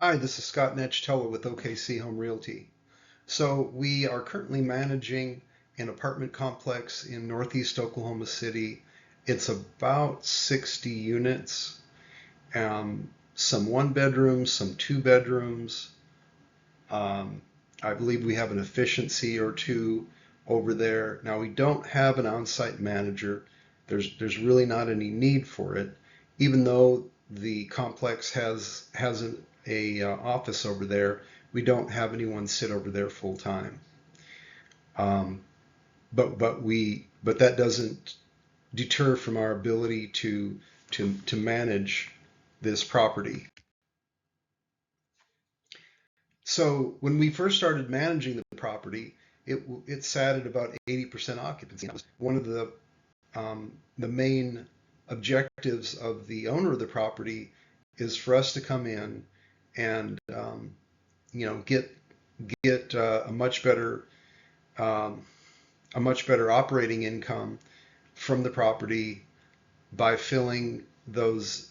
Hi, this is Scott Netchteller with OKC Home Realty. So we are currently managing an apartment complex in Northeast Oklahoma City. It's about 60 units, some one bedrooms, some two bedrooms. Um, I believe we have an efficiency or two over there. Now we don't have an on-site manager. There's really not any need for it, even though the complex has a office over there. We don't have anyone sit over there full time. Um, but that doesn't deter from our ability to manage this property. So when we first started managing the property, it sat at about 80% occupancy. That was one of the main objectives of the owner of the property is for us to come in and get um, a much better operating income from the property by filling those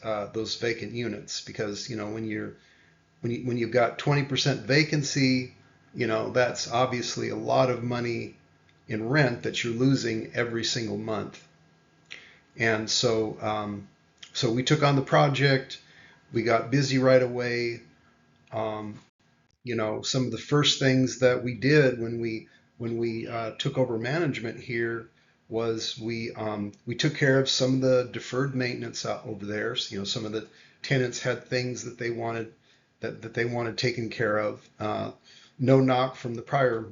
vacant units, because when you've got 20% vacancy, that's obviously a lot of money in rent that you're losing every single month. And so we took on the project. We got busy right away. Um, some of the first things that we did when we took over management here was we took care of some of the deferred maintenance out over there. So, some of the tenants had things that they wanted taken care of. No knock from the prior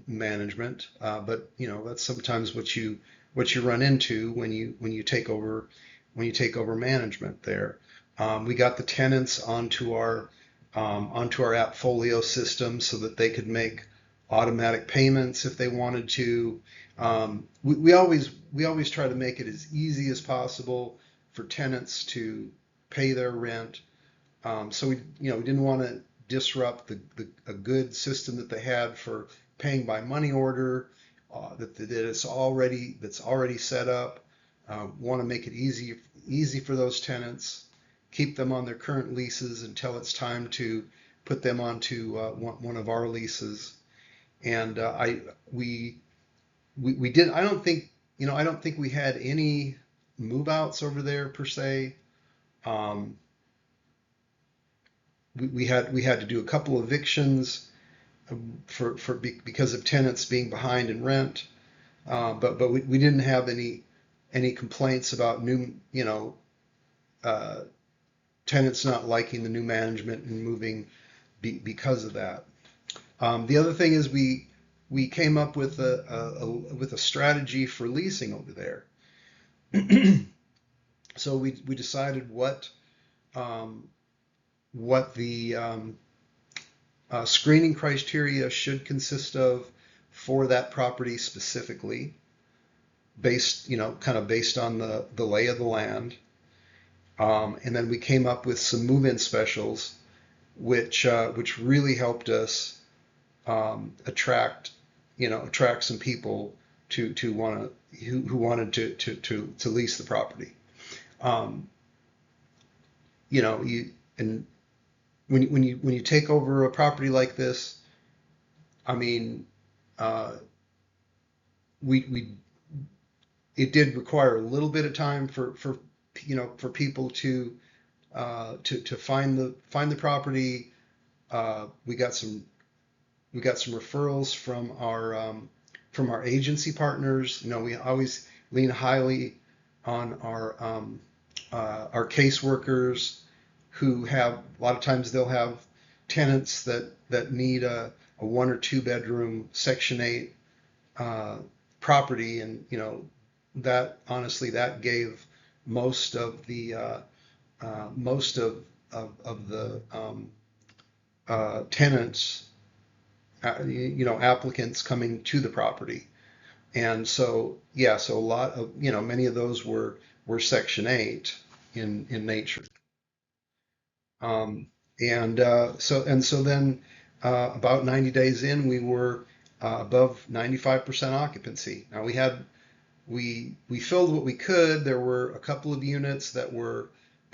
management, but that's sometimes what you run into when you take over management there. We got the tenants onto our Appfolio system so that they could make automatic payments if they wanted to. We always try to make it as easy as possible for tenants to pay their rent. So we didn't want to disrupt a good system that they had for paying by money order, that's already set up. Want to make it easy for those tenants, keep them on their current leases until it's time to put them onto one of our leases. And we did. I don't think we had any move outs over there per se. Um, we had to do a couple evictions because of tenants being behind in rent. But we didn't have any complaints about uh, tenants not liking the new management and moving because of that. The other thing is we came up with a strategy for leasing over there. So we decided um, what the screening criteria should consist of for that property specifically, kind of based on the lay of the land. And then we came up with some move-in specials, which really helped us attract some people to want to who wanted to lease the property. Um, you and when you take over a property like this, I mean, uh, we it did require a little bit of time for people to find the property. We got some referrals from our agency partners. We always lean highly on our caseworkers, who have a lot of times they'll have tenants that need a one or two bedroom Section 8 uh, property, and that honestly that gave most of the tenants, applicants coming to the property. And so, yeah, so a lot of, many of those were Section 8 in nature. Um, and so then about 90 days in, we were above 95% occupancy. Now we filled what we could. There were a couple of units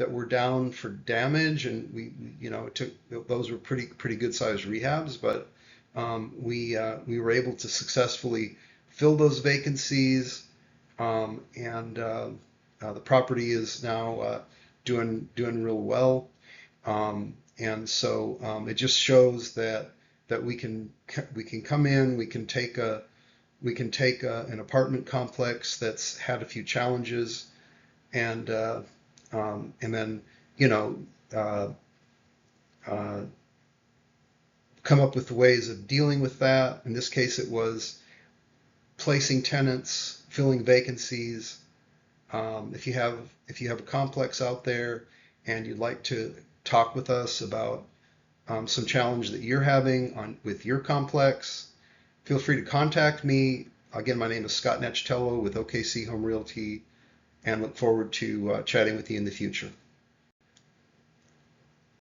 that were down for damage, and it took those were pretty good sized rehabs, but we were able to successfully fill those vacancies, and the property is now doing real well. And so it just shows that we can come in, we can take an apartment complex that's had a few challenges, and then you know uh, uh, come up with ways of dealing with that. In this case, it was placing tenants, filling vacancies. If you have a complex out there and you'd like to talk with us about some challenge that you're having with your complex, feel free to contact me. Again, my name is Scott Netchtello with OKC Home Realty, and look forward to chatting with you in the future.